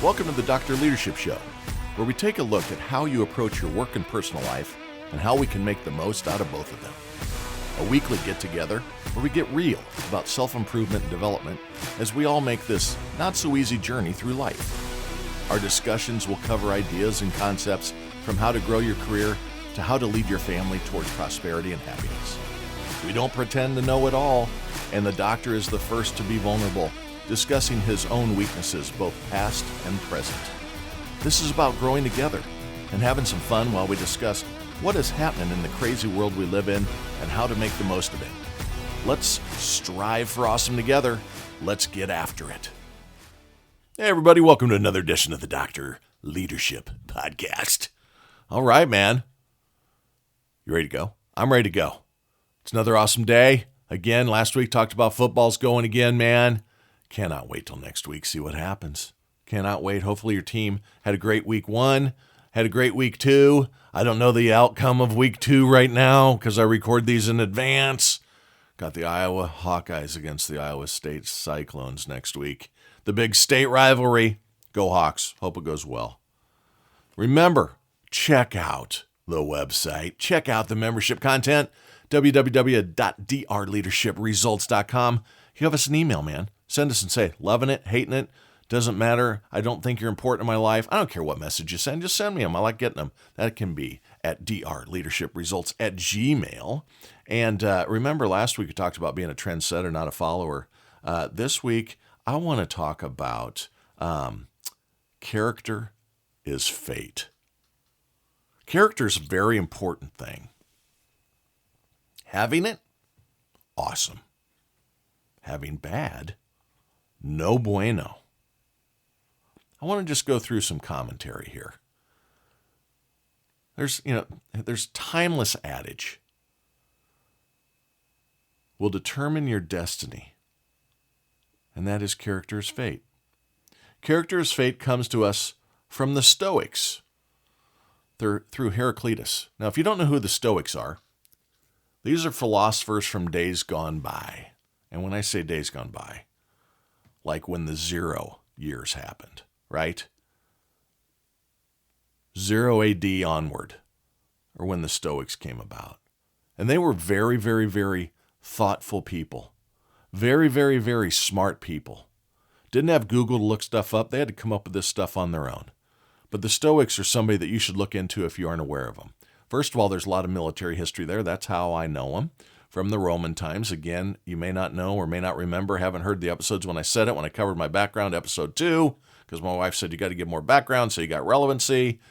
Welcome to the Dr. Leadership Show, where we take a look at how you approach your work and personal life and how we can make the most out of both of them. A weekly get-together where we get real about self-improvement and development as we all make this not-so-easy journey through life. Our discussions will cover ideas and concepts from how to grow your career to how to lead your family towards prosperity and happiness. We don't pretend to know it all, and the doctor is the first to be vulnerable, discussing his own weaknesses, both past and present. This is about growing together and having some fun while we discuss what is happening in the crazy world we live in and how to make the most of it. Let's strive for awesome together. Let's get after it. Hey everybody, welcome to another edition of the Dr. Leadership Podcast. All right, man. You ready to go? I'm ready to go. It's another awesome day. Again, last week talked about football's going again, man. Cannot wait till next week, see what happens. Cannot wait. Hopefully your team had a great week 1, had a great week 2. I don't know the outcome of week 2 right now because I record these in advance. Got the Iowa Hawkeyes against the Iowa State Cyclones next week. The big state rivalry. Go Hawks. Hope it goes well. Remember, check out the website. Check out the membership content. www.drleadershipresults.com. Give us an email, man. Send us and say, loving it, hating it, doesn't matter. I don't think you're important in my life. I don't care what message you send. Just send me them. I like getting them. That can be at drleadershipresults@gmail. And remember, last week we talked about being a trendsetter, not a follower. This week, I want to talk about character is fate. Character is a very important thing. Having it, awesome. Having bad, no bueno. I want to just go through some commentary here. There's timeless adage. Will determine your destiny. And that is character is fate. Character is fate comes to us from the Stoics through Heraclitus. Now, if you don't know who the Stoics are, these are philosophers from days gone by. And when I say days gone by, like when the 0 years happened, right? 0 AD onward, or when the Stoics came about. And they were very, very, very thoughtful people. Very, very, very smart people. Didn't have Google to look stuff up. They had to come up with this stuff on their own. But the Stoics are somebody that you should look into if you aren't aware of them. First of all, there's a lot of military history there. That's how I know them. From the Roman times. Again, you may not know or may not remember, haven't heard the episodes when I said it, when I covered my background, episode 2, because my wife said you got to give more background so you got relevancy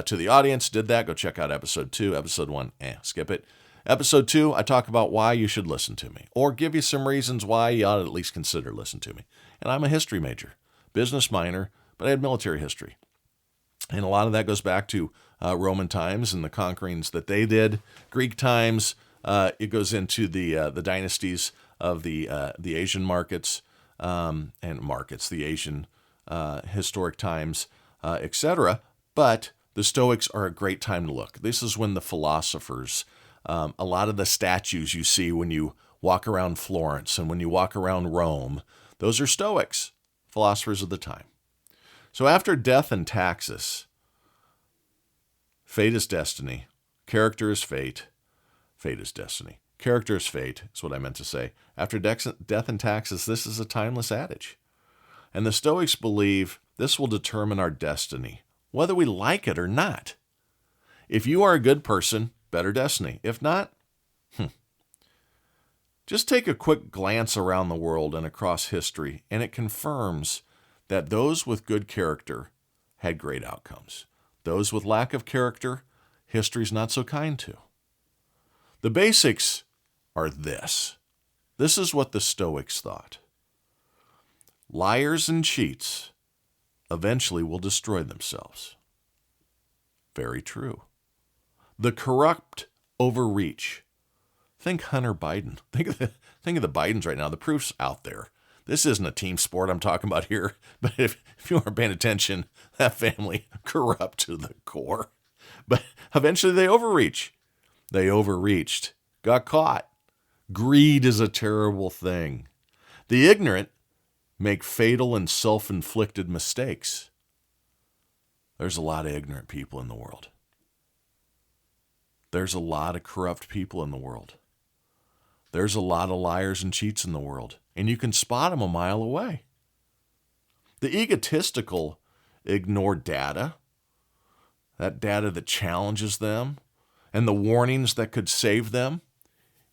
to the audience. Did that. Go check out episode 2. Episode 1, skip it. Episode 2, I talk about why you should listen to me or give you some reasons why you ought to at least consider listening to me. And I'm a history major, business minor, but I had military history. And a lot of that goes back to Roman times and the conquerings that they did, Greek times. It goes into the dynasties of the Asian markets the Asian historic times, etc. But the Stoics are a great time to look. This is when the philosophers, a lot of the statues you see when you walk around Florence and when you walk around Rome, those are Stoics, philosophers of the time. So after death and taxes, fate is destiny, character is fate. Fate is destiny. Character is fate, is what I meant to say. After death and taxes, this is a timeless adage. And the Stoics believe this will determine our destiny, whether we like it or not. If you are a good person, better destiny. If not, Just take a quick glance around the world and across history, and it confirms that those with good character had great outcomes. Those with lack of character, history's not so kind to. The basics are this. This is what the Stoics thought. Liars and cheats eventually will destroy themselves. Very true. The corrupt overreach. Think Hunter Biden. Think of the Bidens right now. The proof's out there. This isn't a team sport I'm talking about here, but if you aren't paying attention, that family corrupt to the core. But eventually they overreach. They overreached, got caught. Greed is a terrible thing. The ignorant make fatal and self-inflicted mistakes. There's a lot of ignorant people in the world. There's a lot of corrupt people in the world. There's a lot of liars and cheats in the world, and you can spot them a mile away. The egotistical ignore data, that data that challenges them, and the warnings that could save them.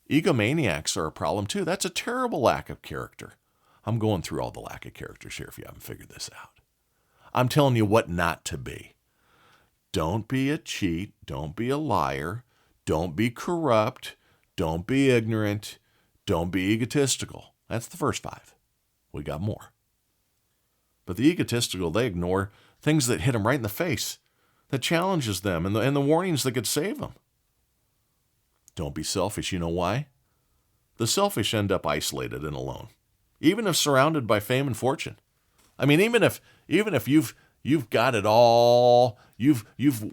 Egomaniacs are a problem too. That's a terrible lack of character. I'm going through all the lack of characters here if you haven't figured this out. I'm telling you what not to be. Don't be a cheat. Don't be a liar. Don't be corrupt. Don't be ignorant. Don't be egotistical. That's the first 5. We got more. But the egotistical, they ignore things that hit them right in the face, that challenges them, and the warnings that could save them. Don't be selfish. You know why? The selfish end up isolated and alone, even if surrounded by fame and fortune. I mean, even if you've got it all, you've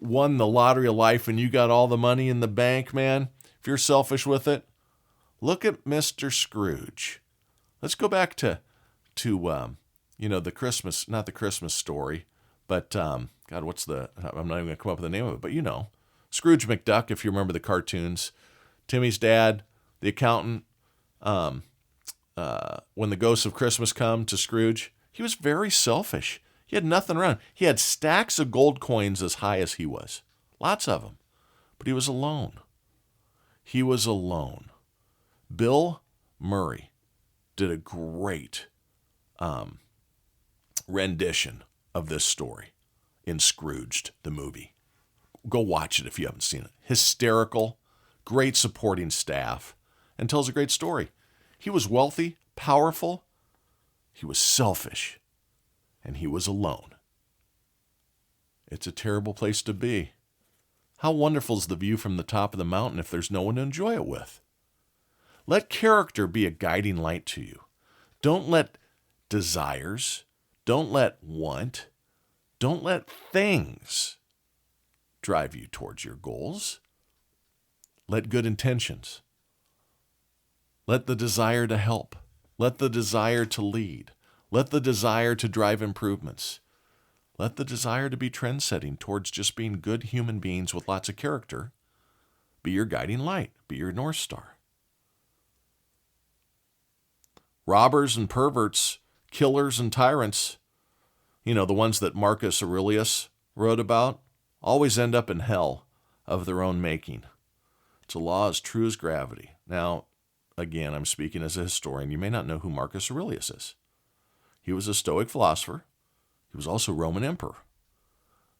won the lottery of life and you got all the money in the bank, man. If you're selfish with it, look at Mr. Scrooge. Let's go back to the Christmas, not the Christmas story, but God, I'm not even going to come up with the name of it, but Scrooge McDuck, if you remember the cartoons. Timmy's dad, the accountant, when the ghosts of Christmas come to Scrooge, he was very selfish. He had nothing around. He had stacks of gold coins as high as he was. Lots of them. But he was alone. He was alone. Bill Murray did a great rendition of this story in Scrooged, the movie. Go watch it if you haven't seen it. Hysterical, great supporting staff, and tells a great story. He was wealthy, powerful, he was selfish, and he was alone. It's a terrible place to be. How wonderful is the view from the top of the mountain if there's no one to enjoy it with? Let character be a guiding light to you. Don't let desires, don't let want, don't let things drive you towards your goals. Let good intentions. Let the desire to help. Let the desire to lead. Let the desire to drive improvements. Let the desire to be trend-setting towards just being good human beings with lots of character be your guiding light, be your North Star. Robbers and perverts, killers and tyrants, the ones that Marcus Aurelius wrote about, always end up in hell of their own making. It's a law as true as gravity. Now, again, I'm speaking as a historian. You may not know who Marcus Aurelius is. He was a Stoic philosopher. He was also Roman emperor.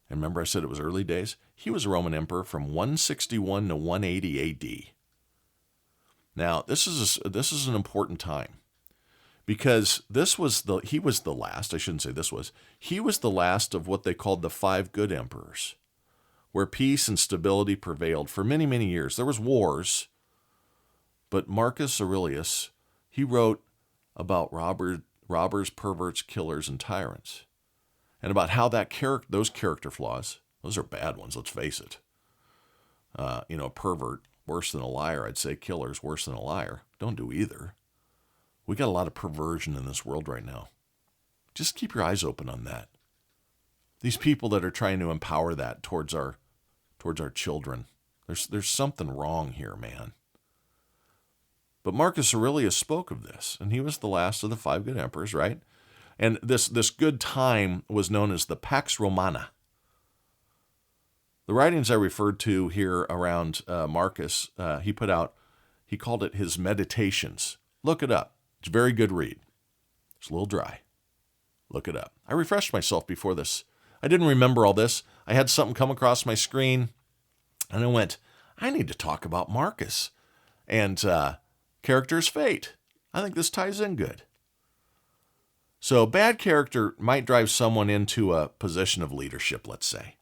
And remember I said it was early days? He was a Roman emperor from 161 to 180 A.D. Now, this is an important time because he was the last of what they called the 5 good emperors, where peace and stability prevailed for many, many years. There was wars, but Marcus Aurelius, he wrote about robbers, perverts, killers, and tyrants, and about how those character flaws, those are bad ones, let's face it. A pervert, worse than a liar, I'd say. Killer's worse than a liar. Don't do either. We got a lot of perversion in this world right now. Just keep your eyes open on that. These people that are trying to empower that towards our children, there's something wrong here, man. But Marcus Aurelius spoke of this, and he was the last of the 5 good emperors, right? And this good time was known as the Pax Romana. The writings I referred to here around Marcus, he called it his Meditations. Look it up. It's a very good read. It's a little dry. Look it up. I refreshed myself before this. I didn't remember all this. I had something come across my screen, and I went, I need to talk about Marcus and character's fate. I think this ties in good. So bad character might drive someone into a position of leadership, let's say.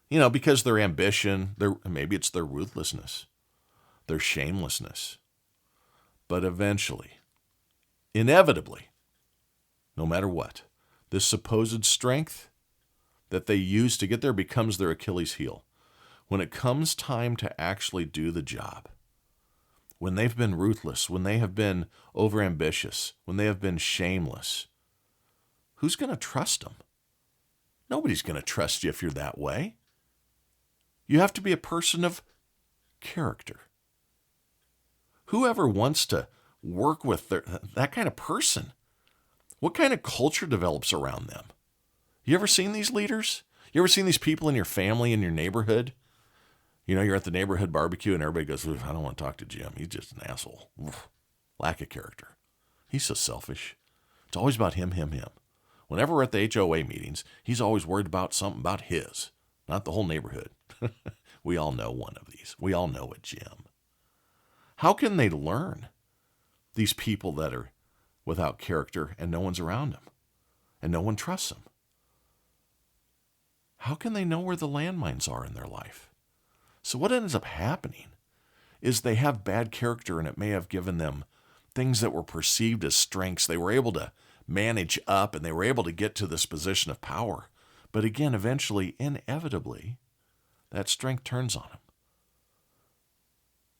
Because their ambition, maybe it's their ruthlessness, their shamelessness. But eventually, inevitably, no matter what, this supposed strength that they use to get there becomes their Achilles heel. When it comes time to actually do the job, when they've been ruthless, when they have been overambitious, when they have been shameless, who's going to trust them? Nobody's going to trust you if you're that way. You have to be a person of character. Whoever wants to work with that kind of person, what kind of culture develops around them? You ever seen these leaders? You ever seen these people in your family, in your neighborhood? You know, you're at the neighborhood barbecue and everybody goes, I don't want to talk to Jim. He's just an asshole. Lack of character. He's so selfish. It's always about him. Whenever we're at the HOA meetings, he's always worried about something about his, not the whole neighborhood. We all know one of these. We all know a Jim. How can they learn, these people that are without character and no one's around them and no one trusts them? How can they know where the landmines are in their life? So what ends up happening is they have bad character, and it may have given them things that were perceived as strengths. They were able to manage up, and they were able to get to this position of power. But again, eventually, inevitably, that strength turns on them.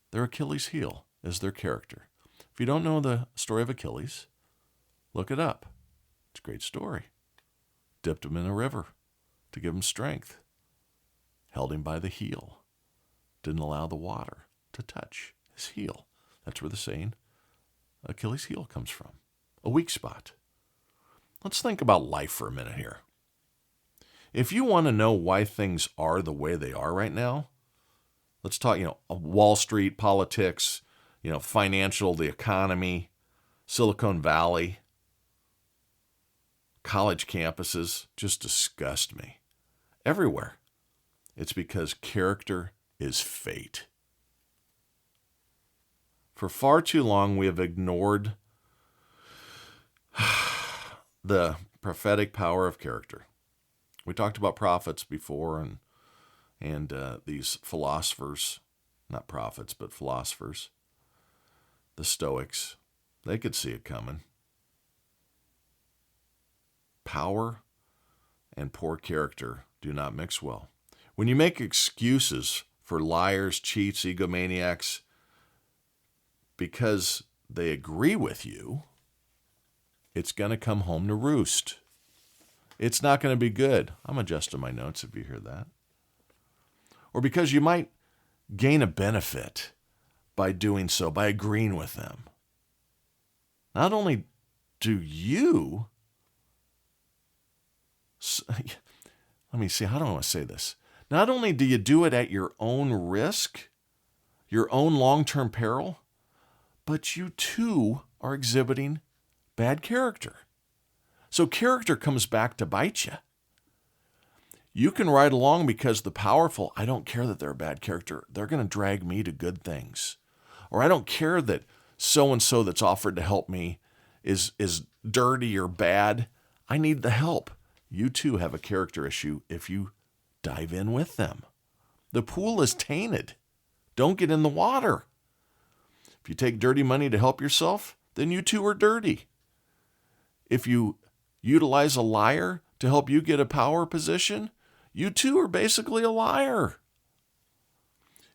Their Achilles' heel is their character. If you don't know the story of Achilles, look it up. It's a great story. Dipped him in a river to give him strength. Held him by the heel. Didn't allow the water to touch his heel. That's where the saying Achilles' heel comes from. A weak spot. Let's think about life for a minute here. If you want to know why things are the way they are right now, let's talk, Wall Street, politics, financial, the economy, Silicon Valley, college campuses just disgust me. Everywhere. It's because character is fate. For far too long, we have ignored the prophetic power of character. We talked about prophets before and these philosophers, not prophets, but philosophers, the Stoics. They could see it coming. Power and poor character do not mix well. When you make excuses for liars, cheats, egomaniacs, because they agree with you, it's going to come home to roost. It's not going to be good. I'm adjusting my notes if you hear that. Or because you might gain a benefit by doing so, by agreeing with them. Not only do you, let me see, how do I want to say this? Not only do you do it at your own risk, your own long-term peril, but you too are exhibiting bad character. So character comes back to bite you. You can ride along because the powerful, I don't care that they're a bad character. They're going to drag me to good things. Or I don't care that so-and-so that's offered to help me is dirty or bad. I need the help. You too have a character issue if you dive in with them. The pool is tainted. Don't get in the water. If you take dirty money to help yourself, then you too are dirty. If you utilize a liar to help you get a power position, you too are basically a liar.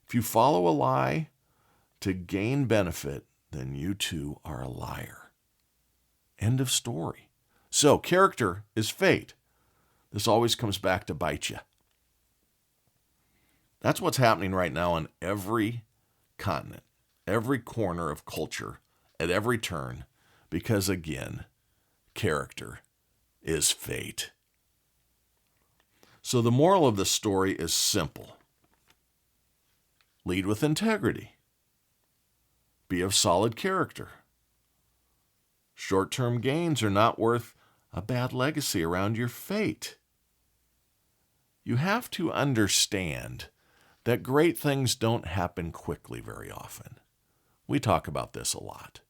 If you follow a lie to gain benefit, then you too are a liar. End of story. So character is fate. This always comes back to bite you. That's what's happening right now on every continent, every corner of culture, at every turn, because again, character is fate. So the moral of the story is simple. Lead with integrity. Be of solid character. Short-term gains are not worth a bad legacy around your fate. You have to understand that great things don't happen quickly very often. We talk about this a lot.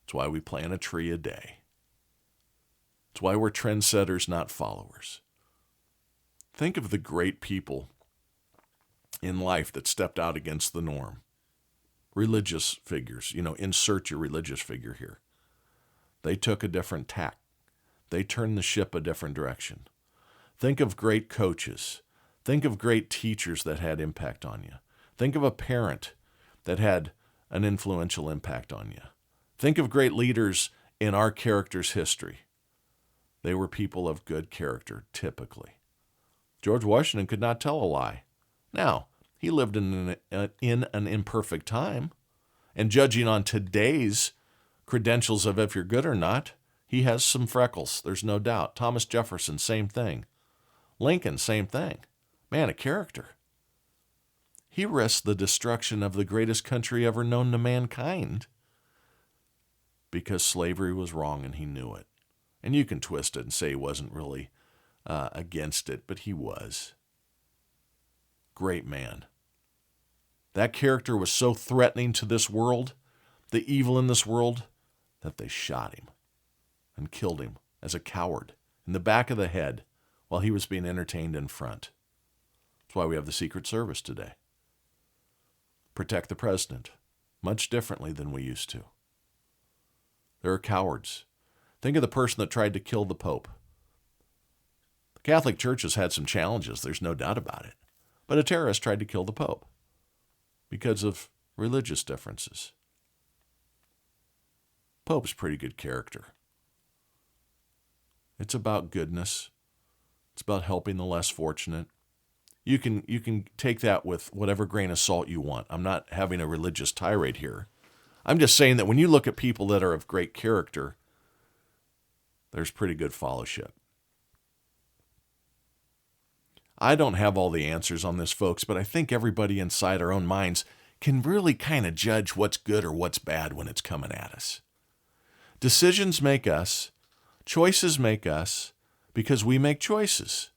It's why we plant a tree a day. It's why we're trendsetters, not followers. Think of the great people in life that stepped out against the norm. Religious figures, insert your religious figure here. They took a different tack. They turned the ship a different direction. Think of great coaches. Think of great teachers that had impact on you. Think of a parent that had an influential impact on you. Think of great leaders in our character's history. They were people of good character, typically. George Washington could not tell a lie. Now, he lived in an imperfect time, and judging on today's credentials of if you're good or not, he has some freckles, there's no doubt. Thomas Jefferson, same thing. Lincoln, same thing. Man, a character. He risked the destruction of the greatest country ever known to mankind because slavery was wrong and he knew it. And you can twist it and say he wasn't really against it, but he was. Great man. That character was so threatening to this world, the evil in this world, that they shot him and killed him as a coward in the back of the head while he was being entertained in front. That's why we have the Secret Service today. Protect the president, much differently than we used to. There are cowards. Think of the person that tried to kill the Pope. The Catholic Church has had some challenges, there's no doubt about it. But a terrorist tried to kill the Pope because of religious differences. Pope's pretty good character. It's about goodness. It's about helping the less fortunate. You can take that with whatever grain of salt you want. I'm not having a religious tirade here. I'm just saying that when you look at people that are of great character, there's pretty good fellowship. I don't have all the answers on this, folks, but I think everybody inside our own minds can really kind of judge what's good or what's bad when it's coming at us. Decisions make us. Choices make us because we make choices.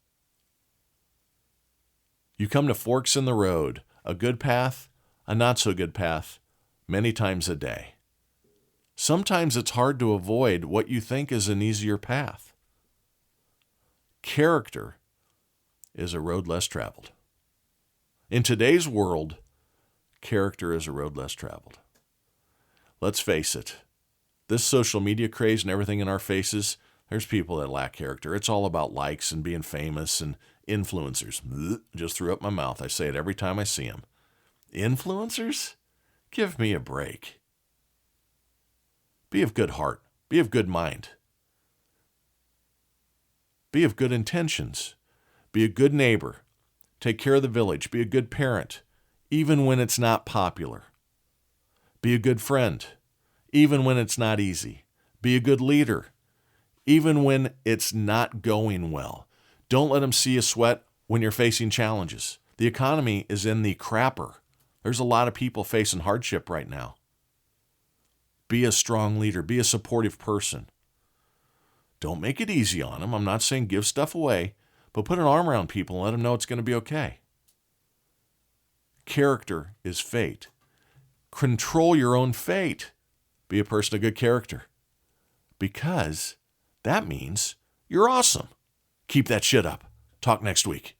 You come to forks in the road, a good path, a not so good path, many times a day. Sometimes it's hard to avoid what you think is an easier path. Character is a road less traveled. In today's world, character is a road less traveled. Let's face it, this social media craze and everything in our faces, there's people that lack character. It's all about likes and being famous and influencers. Just threw up my mouth. I say it every time I see them. Influencers? Give me a break. Be of good heart. Be of good mind. Be of good intentions. Be a good neighbor. Take care of the village. Be a good parent, even when it's not popular. Be a good friend, even when it's not easy. Be a good leader, even when it's not going well. Don't let them see you sweat when you're facing challenges. The economy is in the crapper. There's a lot of people facing hardship right now. Be a strong leader. Be a supportive person. Don't make it easy on them. I'm not saying give stuff away, but put an arm around people and let them know it's going to be okay. Character is fate. Control your own fate. Be a person of good character. Because that means you're awesome. Keep that shit up. Talk next week.